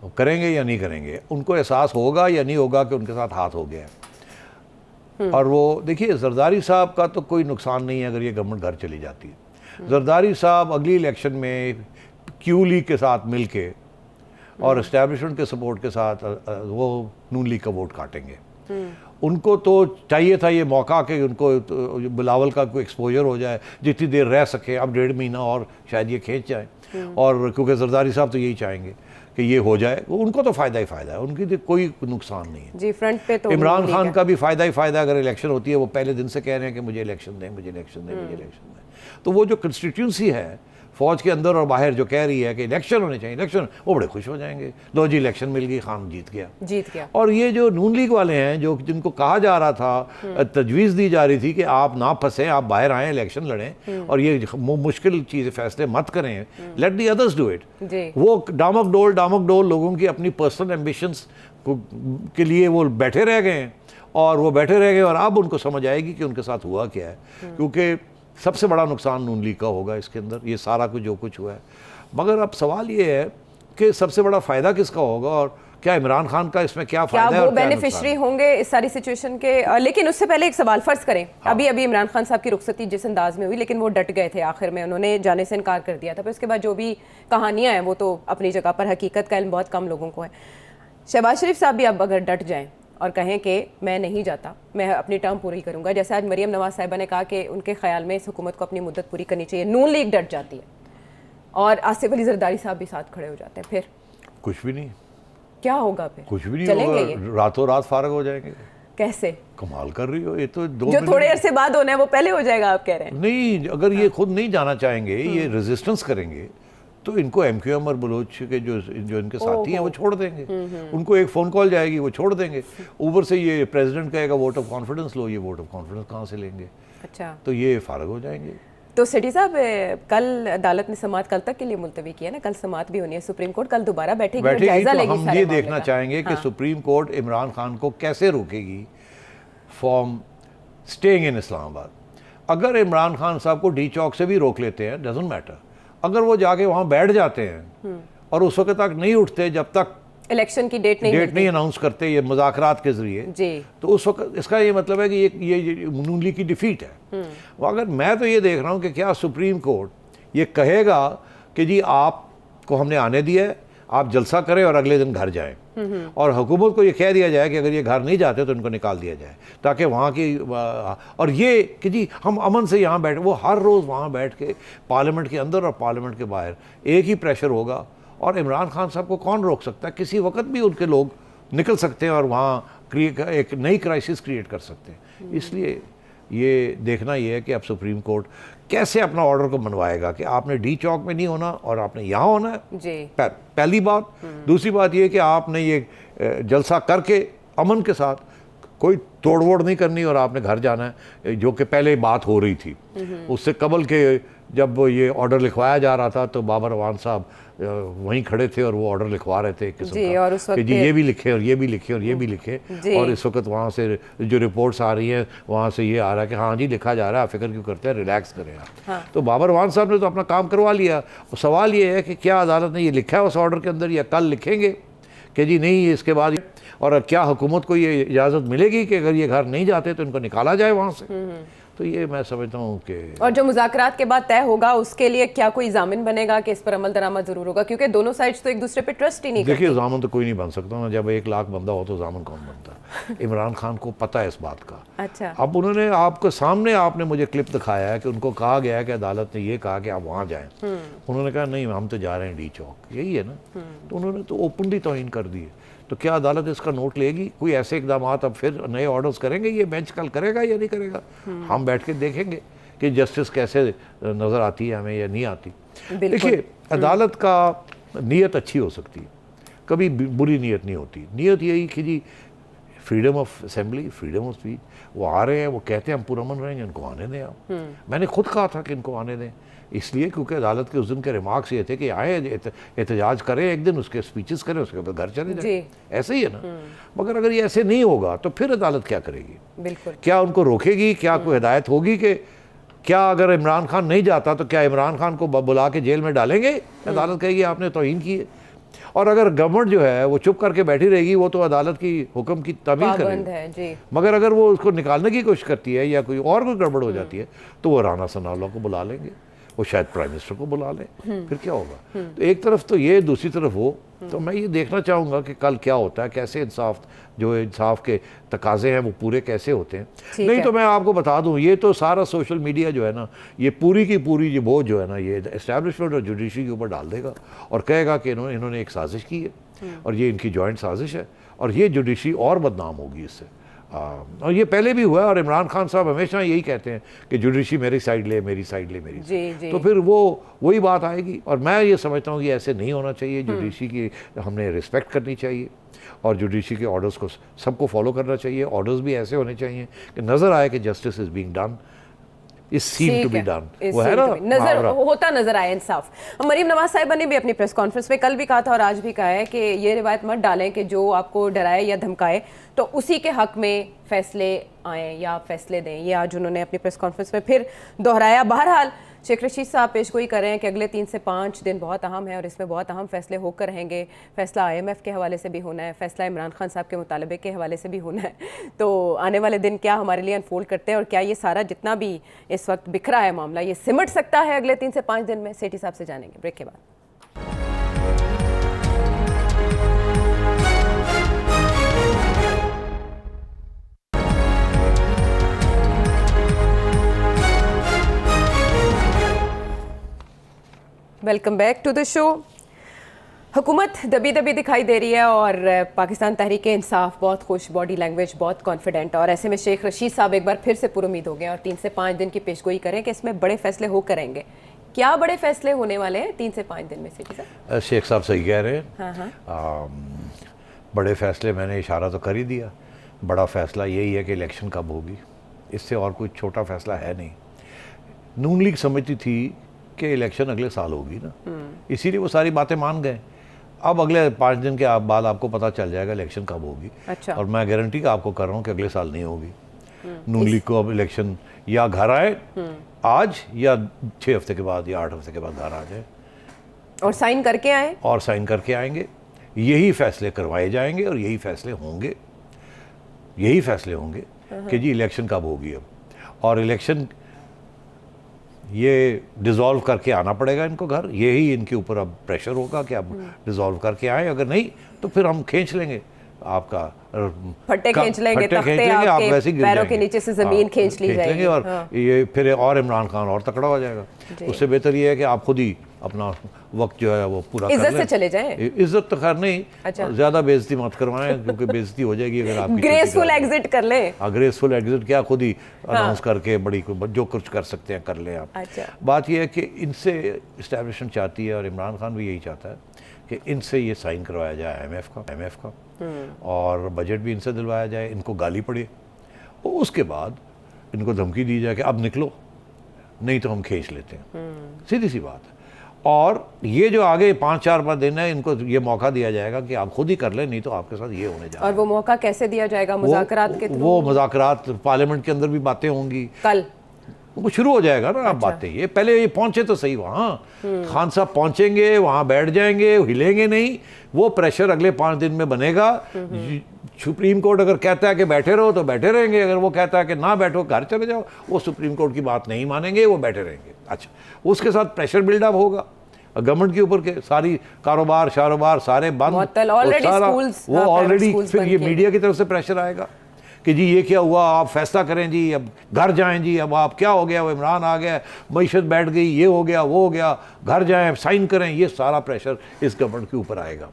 वो करेंगे या नहीं करेंगे। उनको एहसास होगा या नहीं होगा कि उनके साथ हाथ हो गया है। और वो देखिए जरदारी साहब का तो कोई नुकसान नहीं है अगर ये गवर्नमेंट घर चली जाती है। जरदारी साहब अगली इलेक्शन में क्यू लीग के साथ मिल के और इस्टेब्लिशमेंट के सपोर्ट के साथ वो नून लीग का वोट काटेंगे। उनको तो चाहिए था ये मौका कि उनको तो बिलावल का कोई एक्सपोजर हो जाए, जितनी देर रह सके। अब 1.5 महीना और शायद ये खींच जाए, और क्योंकि जरदारी साहब तो यही चाहेंगे कि ये हो जाए, उनको तो फ़ायदा ही फ़ायदा है, उनकी तो कोई नुकसान नहीं है। जी, फ्रंट पे तो इमरान ठीक खान है। का भी फ़ायदा ही फ़ायदा, अगर इलेक्शन होती है वो पहले दिन से कह रहे हैं कि मुझे इलेक्शन दें, मुझे इलेक्शन दें, मुझे इलेक्शन दें। तो वो जो कंस्टिट्यूंसी है फौज के अंदर और बाहर जो कह रही है कि इलेक्शन होने चाहिए, इलेक्शन, वो बड़े खुश हो जाएंगे, लो जी इलेक्शन मिल गई, खान जीत गया। और ये जो नून लीग वाले हैं, जो जिनको कहा जा रहा था, तजवीज़ दी जा रही थी कि आप ना फंसें, आप बाहर आएँ, इलेक्शन लड़ें और ये मुश्किल चीज़ फैसले मत करें, let the others do it, वो डामक डोल लोगों की अपनी पर्सनल एम्बिशंस के लिए वो बैठे रह गए हैं। और वो बैठे रह गए और अब उनको समझ आएगी कि उनके साथ हुआ क्या है, क्योंकि सबसे बड़ा नुकसान नून लीग का होगा इसके अंदर, ये सारा कुछ जो कुछ हुआ है। मगर अब सवाल ये है कि सबसे बड़ा फ़ायदा किसका होगा और क्या इमरान खान का इसमें क्या फ़ायदा है, वो बेनिफिशियरी होंगे इस सारी सिचुएशन के। लेकिन उससे पहले एक सवाल फ़र्ज़ करें, अभी इमरान खान साहब की रुखसती जिस अंदाज में हुई, लेकिन वो डट गए थे, आखिर में उन्होंने जाने से इनकार कर दिया था। फिर उसके बाद जो भी कहानियाँ हैं वो तो अपनी जगह पर, हकीकत का इल्म बहुत कम लोगों को है। शहबाज शरीफ साहब भी अब अगर डट जाएँ और कहें कि मैं नहीं जाता, मैं अपनी टर्म पूरी करूंगा, जैसे आज मरियम नवाज साहिबा ने कहा कि उनके ख्याल में इस हुकूमत को अपनी मुद्दत पूरी करनी चाहिए, नून लीग डट जाती है और आसिफ अली जरदारी साहब भी साथ खड़े हो जाते हैं, फिर कुछ भी नहीं, क्या होगा? फिर कुछ भी नहीं होगा, रातों रात फारग हो जाएंगे। कैसे? कमाल कर रही हो, ये तो जो थोड़े अरसे बाद होना है वो पहले हो जाएगा, आप कह रहे हैं? नहीं, अगर ये खुद नहीं जाना चाहेंगे, ये रेजिस्टेंस करेंगे, तो इनको MQM और बलोच के जो इनके साथी हैं वो छोड़ देंगे। उनको एक फ़ोन कॉल जाएगी, वो छोड़ देंगे। ऊपर से ये प्रेसिडेंट कहेगा वोट ऑफ कॉन्फिडेंस लो, ये वोट ऑफ कॉन्फिडेंस कहाँ से लेंगे? अच्छा, तो ये फारग हो जाएंगे। तो सेठी साहब, कल अदालत ने समाअत कल तक के लिए मुलतवी किया ना, कल समाअत भी होनी है, सुप्रीम कोर्ट कल दोबारा बैठेगी और जायजा लेगी। हम ये देखना चाहेंगे कि सुप्रीम कोर्ट इमरान खान को कैसे रोकेगी फ्रॉम स्टेइंग इन इस्लामाबाद। अगर इमरान खान साहब को डी चौक से भी रोक लेते हैं, डजंट मैटर, अगर वो जाके वहाँ बैठ जाते हैं और उस वक्त तक नहीं उठते जब तक इलेक्शन की डेट नहीं अनाउंस करते ये मुज़ाकरात के जरिए जी, तो उस वक्त इसका ये मतलब है कि ये नून लीग की डिफीट है। अगर मैं तो ये देख रहा हूँ कि क्या सुप्रीम कोर्ट ये कहेगा कि जी आपको हमने आने दिया है, आप जलसा करें और अगले दिन घर जाएं, और हुकूमत को ये कह दिया जाए कि अगर ये घर नहीं जाते तो इनको निकाल दिया जाए, ताकि वहाँ की, और ये कि जी हम अमन से यहाँ बैठे, वो हर रोज़ वहाँ बैठ के पार्लियामेंट के अंदर और पार्लियामेंट के बाहर एक ही प्रेशर होगा। और इमरान खान साहब को कौन रोक सकता है? किसी वक्त भी उनके लोग निकल सकते हैं और वहाँ एक नई क्राइसिस क्रिएट कर सकते हैं। इसलिए ये देखना ये है कि अब सुप्रीम कोर्ट कैसे अपना ऑर्डर को मनवाएगा कि आपने डी चौक में नहीं होना और आपने यहाँ होना है जी। पहली बात। दूसरी बात ये कि आपने ये जलसा करके अमन के साथ कोई तोड़वोड़ नहीं करनी और आपने घर जाना है, जो कि पहले बात हो रही थी। उससे कबल के जब ये ऑर्डर लिखवाया जा रहा था तो बाबर अवान साहब वहीं खड़े थे और वो ऑर्डर लिखवा रहे थे एक किस्म का, और उस वक्त कि जी ये भी लिखे और ये भी लिखे और ये भी लिखे। और इस वक्त वहाँ से जो रिपोर्ट्स आ रही हैं वहाँ से ये आ रहा है कि हाँ जी लिखा जा रहा है, आप फिक्र क्यों करते हैं, रिलैक्स करें आप। हाँ। तो बाबर अवान साहब ने तो अपना काम करवा लिया। सवाल ये है कि क्या अदालत ने ये लिखा है उस ऑर्डर के अंदर या कल लिखेंगे कि जी नहीं इसके बाद, और क्या हुकूमत को ये इजाज़त मिलेगी कि अगर ये घर नहीं जाते तो इनको निकाला जाए वहाँ से? तो ये मैं समझता हूँ कि, और जो मुज़ाकरात के बाद तय होगा उसके लिए क्या कोई जामिन बनेगा कि इस पर अमल दरामद जरूर होगा? क्योंकि दोनों साइड्स तो एक दूसरे पे ट्रस्ट ही नहीं करती। देखिए जामिन तो कोई नहीं बन सकता ना, जब 1 लाख बंदा हो तो जामिन कौन बनता है? इमरान खान को पता है इस बात का। अच्छा, अब उन्होंने आपके सामने आपने मुझे क्लिप दिखाया है कि उनको कहा गया है कि अदालत ने ये कहा कि आप वहाँ जाएं। उन्होंने कहा नहीं हम तो जा रहे हैं डी चौक, यही है ना। तो उन्होंने तो ओपनली तौहीन कर दी है। तो क्या अदालत इसका नोट लेगी? कोई ऐसे इकदाम अब फिर नए ऑर्डर्स करेंगे? ये बेंच कल करेगा या नहीं करेगा? हम बैठ के देखेंगे कि जस्टिस कैसे नज़र आती है हमें या नहीं आती। देखिए अदालत का नीयत अच्छी हो सकती है, कभी बुरी नीयत नहीं होती। नीयत यही कि जी freedom of assembly, freedom of speech, वो आ रहे हैं, वो कहते हैं हम पुरअमन रहेंगे, इनको आने दें आप। मैंने खुद कहा था कि इनको आने दें, इसलिए क्योंकि अदालत के उस दिन के रिमार्क्स ये थे कि आए एहतजाज करें एक दिन, उसके स्पीचेस करें, उसके बाद घर चले जाए, ऐसे ही है ना। मगर अगर ये ऐसे नहीं होगा तो फिर अदालत क्या करेगी? बिल्कुल। क्या उनको रोकेगी? क्या कोई हिदायत होगी कि क्या अगर इमरान खान नहीं जाता तो क्या इमरान खान को बुला के जेल में डालेंगे? अदालत कहेगी आपने तौहीन की है। और अगर गवर्नमेंट जो है वो चुप करके बैठी रहेगी, वो तो अदालत की हुक्म की तामील करेगी। मगर अगर वो उसको निकालने की कोशिश करती है या कोई गड़बड़ हो जाती है तो वो राना सनाउल्लाह को बुला लेंगे, वो शायद प्राइम मिनिस्टर को बुला ले, फिर क्या होगा। तो एक तरफ तो ये, दूसरी तरफ वो। तो मैं ये देखना चाहूँगा कि कल क्या होता है, कैसे इंसाफ के तकाजे हैं वो पूरे कैसे होते हैं। नहीं तो मैं आपको बता दूं, ये तो सारा सोशल मीडिया जो है ना, ये पूरी की पूरी ये बोझ जो है ना, ये एस्टैब्लिशमेंट और जुडिशरी के ऊपर डाल देगा और कहेगा कि इन्होंने एक साजिश की है और ये इनकी जॉइंट साजिश है और ये जुडिशरी और बदनाम होगी इससे। और ये पहले भी हुआ है और इमरान खान साहब हमेशा यही कहते हैं कि जुडिशरी मेरी साइड ले, मेरी साइड ले, मेरी साइड। तो फिर वही बात आएगी। और मैं ये समझता हूँ कि ऐसे नहीं होना चाहिए। जुडिशरी की हमने रिस्पेक्ट करनी चाहिए और जुडिशरी के ऑर्डर्स को सबको फॉलो करना चाहिए। ऑर्डर्स भी ऐसे होने चाहिए कि नज़र आए कि justice is being done, is seem to be done. वो है ना, नजर होता नजर आए इंसाफ। मरीम नवाज साहिबा ने भी अपनी प्रेस कॉन्फ्रेंस में कल भी कहा था और आज भी कहा है कि ये रिवायत मत डालें कि जो आपको डराए या धमकाए तो उसी के हक में फैसले आए या फैसले दें। ये आज उन्होंने अपनी प्रेस कॉन्फ्रेंस में फिर दोहराया। बहरहाल शेख रशीद साहब पेशगोई कर रहे हैं कि अगले 3 से 5 दिन बहुत अहम है और इसमें बहुत अहम फैसले होकर रहेंगे। फैसला IMF के हवाले से भी होना है, फैसला इमरान खान साहब के मुतालबे के हवाले से भी होना है। तो आने वाले दिन क्या हमारे लिए अनफोल्ड करते हैं और क्या ये सारा जितना भी इस वक्त बिखरा है मामला, ये सिमट सकता है अगले 3 से 5 दिन में, सेठी साहब से जानेंगे ब्रेक के बाद। Welcome back to the show. हुकूमत दबी दबी दिखाई दे रही है और पाकिस्तान तहरीक इंसाफ बहुत खुश, बॉडी लैंग्वेज बहुत कॉन्फिडेंट। और ऐसे में शेख रशीद साहब एक बार फिर से पुरुमीद हो गए और 3 से 5 दिन की पेशगोई करें कि इसमें बड़े फैसले हो करेंगे। क्या बड़े फैसले होने वाले हैं 3 से 5 दिन में सेठी साहब? शेख साहब सही कह रहे हैं। बड़े फैसले मैंने इशारा तो कर ही दिया। बड़ा फैसला यही है कि इलेक्शन कब होगी, इससे और कोई छोटा फैसला है नहीं। नून लीग समझती थी कि इलेक्शन अगले साल होगी ना, इसीलिए वो सारी बातें मान गए। अब अगले 5 दिन के बाद आपको पता चल जाएगा इलेक्शन कब होगी। अच्छा। और मैं गारंटी का आपको कर रहा हूँ कि अगले साल नहीं होगी। नून लीग को अब इलेक्शन या घर आए आज या 6 हफ्ते के बाद या 8 हफ्ते के बाद घर आ जाए और साइन करके आए और साइन करके आएंगे। यही फैसले करवाए जाएंगे और यही फैसले होंगे कि जी इलेक्शन कब होगी अब। और इलेक्शन ये डिज़ोल्व करके आना पड़ेगा इनको घर, यही इनके ऊपर अब प्रेशर होगा कि अब डिज़ोल्व करके आए। अगर नहीं तो फिर हम खींच लेंगे आपका फट्टे खींच लेंगे, तख्ते आपके आप वैसे पैरों के नीचे से जमीन खींच ली जाएगी और ये फिर और इमरान खान और तकड़ा हो जाएगा। उससे बेहतर ये है कि आप खुद ही अपना वक्त जो है वो पूरा कर लें। इज्जत से चले जाएं। इज्जत तो खैर नहीं, अच्छा। ज्यादा बेइज्जती मत करवाएं क्योंकि बेइज्जती हो जाएगी अगर आप ग्रेसफुल एग्जिट कर लें। ग्रेसफुल एग्जिट क्या, खुद ही अनाउंस करके बड़ी जो कुछ कर सकते हैं कर लें आप। अच्छा। बात यह है कि इनसे इस्टेब्लिशमेंट चाहती है और इमरान खान भी यही चाहता है कि इनसे ये साइन करवाया जाए IMF का और बजट भी इनसे दिलवाया जाए, इनको गाली पड़े और उसके बाद इनको धमकी दी जाए कि अब निकलो नहीं तो हम खींच लेते हैं। सीधी सी बात है। और ये जो आगे 5-4 दिन है इनको ये मौका दिया जाएगा कि आप खुद ही कर लें, नहीं तो आपके साथ ये होने जा रहा है। और वो मौका कैसे दिया जाएगा? मुज़ाकरात के थ्रू? वो मुज़ाकरात पार्लियामेंट के अंदर भी बातें होंगी, कल वो शुरू हो जाएगा ना। आप बातें ये पहले ये पहुंचे तो सही वहाँ, खान साहब पहुंचेंगे वहाँ बैठ जाएंगे, हिलेंगे नहीं। वो प्रेशर अगले 5 दिन में बनेगा। सुप्रीम कोर्ट अगर कहता है कि बैठे रहो तो बैठे रहेंगे, अगर वो कहता है कि ना बैठो घर चले जाओ, वो सुप्रीम कोर्ट की बात नहीं मानेंगे, वो बैठे रहेंगे। अच्छा, उसके साथ प्रेशर बिल्डअप होगा गवर्नमेंट के ऊपर के सारी कारोबार सारे बंद, वो ऑलरेडी फिर ये मीडिया की तरफ से प्रेशर आएगा कि जी ये क्या हुआ, आप फैसला करें जी, अब घर जाएं जी, अब आप क्या हो गया, वो इमरान आ गया, मईशत बैठ गई, ये हो गया वो हो गया, घर जाएं साइन करें। ये सारा प्रेशर इस गवर्नमेंट के ऊपर आएगा।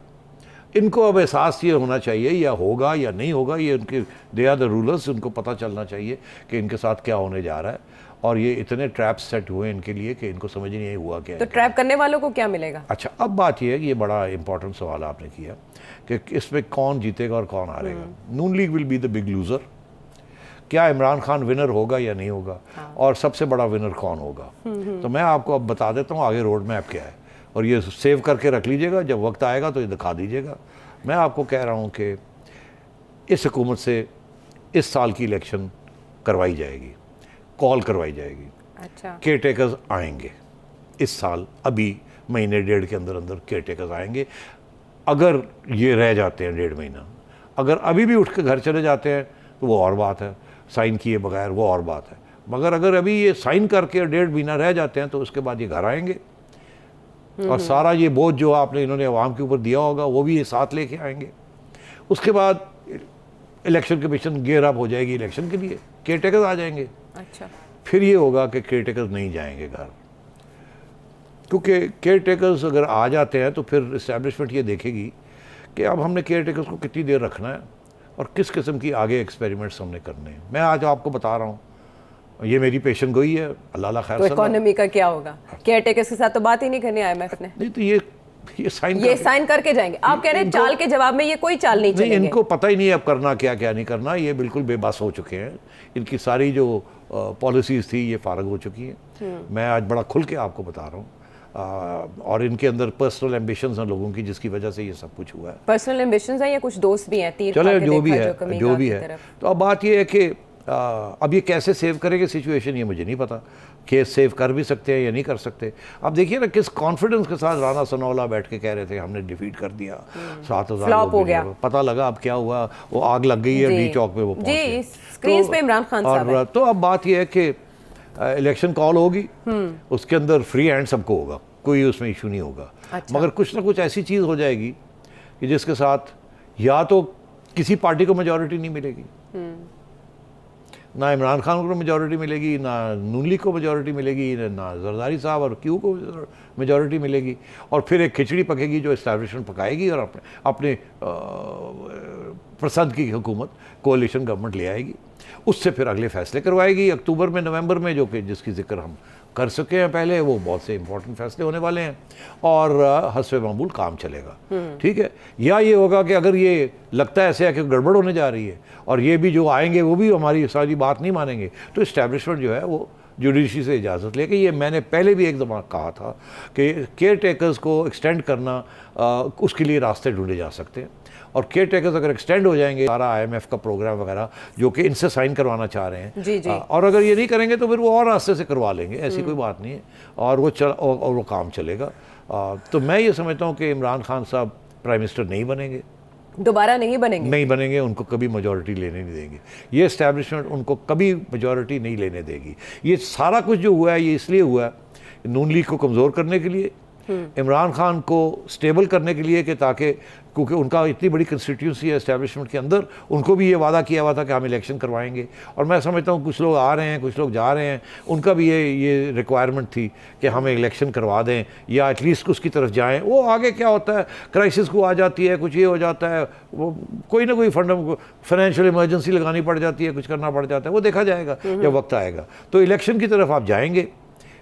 इनको अब एहसास ये होना चाहिए या होगा या नहीं होगा, ये उनके दे आर द रूलर्स, उनको पता चलना चाहिए कि इनके साथ क्या होने जा रहा है। और ये इतने ट्रैप्स सेट हुए इनके लिए कि इनको समझ नहीं हुआ क्या तो ट्रैप करने वालों को क्या मिलेगा? अच्छा, अब बात ये है कि ये बड़ा इंपॉर्टेंट सवाल आपने किया कि इसमें कौन जीतेगा और कौन हारेगा। Noon League will be the big loser. क्या इमरान खान विनर होगा या नहीं होगा? और सबसे बड़ा विनर कौन होगा? तो मैं आपको अब बता देता हूँ आगे रोड मैप क्या है, और ये सेव करके रख लीजिएगा, जब वक्त आएगा तो ये दिखा दीजिएगा। मैं आपको कह रहा हूँ कि इस हुकूमत से इस साल की इलेक्शन करवाई जाएगी, कॉल करवाई जाएगी। अच्छा। केयर टेकर्स आएंगे इस साल, अभी महीने 1.5 के अंदर अंदर केयर टेकर्स आएंगे। अगर ये रह जाते हैं 1.5 महीना, अगर अभी भी उठ के घर चले जाते हैं तो वो और बात है, साइन किए बगैर वो और बात है। मगर अगर अभी ये साइन करके 1.5 महीना रह जाते हैं तो उसके बाद ये घर आएंगे और सारा ये बोझ जो आपने इन्होंने अवाम के ऊपर दिया होगा वो भी ये साथ लेके आएंगे। उसके बाद इलेक्शन कमीशन गियर अप हो जाएगी इलेक्शन के लिए, केयर टेकर्स आ जाएंगे। अच्छा, फिर ये होगा कि केयर टेकर्स नहीं जाएंगे घर, क्योंकि केयर टेकर्स अगर आ जाते हैं तो फिर इस्टेब्लिशमेंट ये देखेगी कि अब हमने केयर टेकर्स को कितनी देर रखना है और किस किस्म की आगे एक्सपेरिमेंट्स हमने करने हैं। मैं आज आपको बता रहा हूँ, ये मेरी पेशन गोई है, अल्लाह खैर। तो इकोनॉमी का क्या होगा? केयर टेकर्स के साथ तो बात ही नहीं करनी IMF ने। नहीं तो ये साइन करके जाएंगे। आप कह रहे हैं चाल के जवाब में ये कोई चाल नहीं चलेंगे। इनको पता ही नहीं है अब करना क्या क्या नहीं करना, ये बिल्कुल बेबस हो चुके हैं। इनकी सारी जो पॉलिसीज थी ये फारग हो चुकी हैं। मैं आज बड़ा खुल के आपको बता रहा हूँ। और इनके अंदर पर्सनल एम्बिशंस हैं लोगों की, जिसकी वजह से ये सब कुछ हुआ है। पर्सनल एम्बिशंस हैं या कुछ दोस्त भी हैं? तीर चलो जो भी है तो अब बात ये है कि अब ये कैसे सेव करेंगे सिचुएशन, ये मुझे नहीं पता। केस सेव कर भी सकते हैं या नहीं कर सकते। अब देखिए ना किस कॉन्फिडेंस के साथ राणा सनौला बैठ के कह रहे थे हमने डिफीट कर दिया, 7,000 फ्लॉप हो गया। पता लगा अब क्या हुआ, वो आग लग गई है डी चौक पे, वो जी स्क्रीन पे इमरान खान साहब हैं। तो अब बात ये है कि इलेक्शन कॉल होगी, उसके अंदर फ्री हैंड सबको होगा, कोई उसमें इशू नहीं होगा। अच्छा। मगर कुछ ना कुछ ऐसी चीज़ हो जाएगी कि जिसके साथ या तो किसी पार्टी को मेजॉरिटी नहीं मिलेगी, ना इमरान खान को मेजॉरिटी मिलेगी, ना नून लीग को मेजॉरिटी मिलेगी, ना जरदारी साहब और क्यू को मेजॉरिटी मिलेगी, और फिर एक खिचड़ी पकेगी जो इस्टेब्लिशमेंट पकाएगी और अपने पसंद की हुकूमत कोalition गवर्नमेंट ले आएगी। उससे फिर अगले फैसले करवाएगी अक्टूबर में, नवंबर में, जो कि जिसकी जिक्र हम कर सके हैं पहले। वो बहुत से इंपॉर्टेंट फैसले होने वाले हैं और हस्बे मामूल काम चलेगा। ठीक है, या ये होगा कि अगर ये लगता है ऐसे है कि गड़बड़ होने जा रही है और ये भी जो आएंगे वो भी हमारी सारी बात नहीं मानेंगे, तो इस्टेब्लिशमेंट जो है वो जुडिशरी से इजाज़त लेके, ये मैंने पहले भी एक दफ़ा कहा था कि केयर टेकर्स को एक्सटेंड करना, उसके लिए रास्ते ढूंढे जा सकते हैं। और केयर टेकर्स अगर एक्सटेंड हो जाएंगे, सारा IMF का प्रोग्राम वगैरह जो कि इनसे साइन करवाना चाह रहे हैं, जी। और अगर ये नहीं करेंगे तो फिर वो और रास्ते से करवा लेंगे, ऐसी कोई बात नहीं है, और वो काम चलेगा। तो मैं ये समझता हूँ कि इमरान खान साहब प्राइम मिनिस्टर नहीं बनेंगे, दोबारा नहीं बनेंगे, उनको कभी मेजॉरिटी लेने नहीं देंगे। ये इस्टेब्लिशमेंट उनको कभी मेजॉरिटी नहीं लेने देगी। ये सारा कुछ जो हुआ है ये इसलिए हुआ है नून लीग को कमज़ोर करने के लिए, इमरान खान को स्टेबल करने के लिए, कि ताकि क्योंकि उनका इतनी बड़ी कंस्टिट्यूंसी है इस्टेब्लिशमेंट के अंदर, उनको भी ये वादा किया हुआ था कि हम इलेक्शन करवाएंगे। और मैं समझता हूँ कुछ लोग आ रहे हैं, कुछ लोग जा रहे हैं, उनका भी ये रिक्वायरमेंट थी कि हमें इलेक्शन करवा दें या एटलीस्ट उसकी तरफ जाएं। वो आगे क्या होता है, क्राइसिस को आ जाती है, कुछ ये हो जाता है, वो कोई ना कोई फाइनेंशियल इमरजेंसी लगानी पड़ जाती है, कुछ करना पड़ जाता है, वो देखा जाएगा जब वक्त आएगा। तो इलेक्शन की तरफ आप जाएंगे,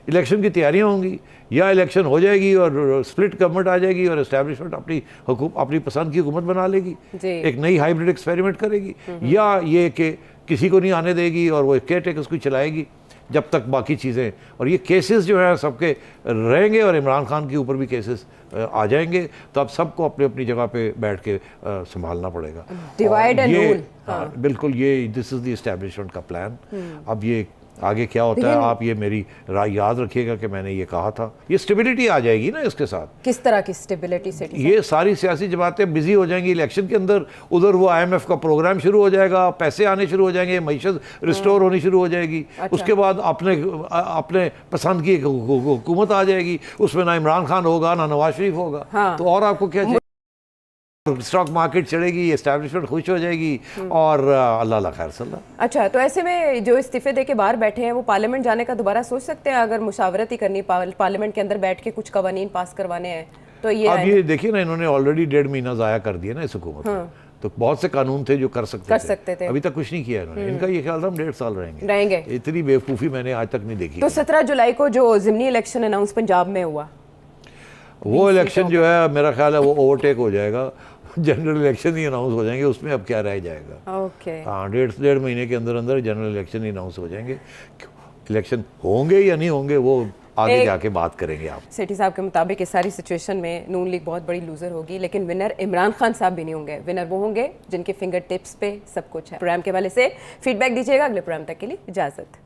इलेक्शन की तैयारियां होंगी, या इलेक्शन हो जाएगी और स्प्लिट गवर्नमेंट आ जाएगी और एस्टैब्लिशमेंट अपनी पसंद की हुकूमत बना लेगी, एक नई हाइब्रिड एक्सपेरिमेंट करेगी, या ये कि किसी को नहीं आने देगी और वो केयर टेकर्स को चलाएगी जब तक बाकी चीज़ें, और ये केसेस जो हैं सबके रहेंगे और इमरान खान के ऊपर भी केसेस आ जाएंगे, तो अब सबको अपनी अपनी जगह पे बैठ के संभालना पड़ेगा। Divide and rule. हाँ, बिल्कुल, ये दिस इज़ द एस्टैब्लिशमेंट का प्लान। अब ये आगे क्या होता है, आप ये मेरी राय याद रखिएगा कि मैंने ये कहा था। ये स्टेबिलिटी आ जाएगी ना इसके साथ। किस तरह की स्टेबिलिटी से? ये सारी सियासी जमातें बिजी हो जाएंगी इलेक्शन के अंदर, उधर वो IMF का प्रोग्राम शुरू हो जाएगा, पैसे आने शुरू हो जाएंगे, मईशत रिस्टोर होनी शुरू हो जाएगी। अच्छा। उसके बाद अपने पसंद की हुकूमत आ जाएगी, उसमें ना इमरान खान होगा ना नवाज शरीफ होगा। हाँ। तो और आपको क्या चाहिए? स्टॉक मार्केट चढ़ेगी, एस्टैब्लिशमेंट खुश हो जाएगी और अल्लाह खैर सल्ला। अच्छा, तो ऐसे में जो इस्तीफे दे के बाहर बैठे हैं वो पार्लियामेंट जाने का दोबारा सोच सकते हैं अगर मुशावरत ही करनी, पार्लियामेंट के अंदर बैठ के कुछ कवानीन पास करवाने हैं तो ये अब ये देखिए ना, इन्होंने ऑलरेडी 1.5 महीना ज़ाया कर दिया ना इस हुकूमत में। तो बहुत से कानून थे जो कर सकते थे, अभी तक कुछ नहीं किया इन्होंने। इनका ये ख्याल था हम 1.5 साल रहेंगे। इतनी बेवकूफ़ी मैंने आज तक नहीं देखी। तो 17 जुलाई को जो ज़िमनी इलेक्शन अनाउंस पंजाब में हुआ, वो इलेक्शन जो है मेरा ख्याल है वो ओवरटेक हो जाएगा, जनरल इलेक्शन ही अनाउंस हो जाएंगे, उसमें अब क्या रह जाएगा। ओके। हाँ, 1.5 महीने के अंदर अंदर जनरल इलेक्शन ही अनाउंस हो जाएंगे। इलेक्शन होंगे या नहीं होंगे वो आगे जाके बात करेंगे। आप सेठी साहब के मुताबिक इस सारी सिचुएशन में नून लीग बहुत बड़ी लूजर होगी, लेकिन विनर इमरान खान साहब भी नहीं होंगे। विनर वो होंगे जिनके फिंगर टिप्स पे सब कुछ है। प्रोग्राम के वाले से फीडबैक दीजिएगा। अगले प्रोग्राम तक के लिए इजाजत।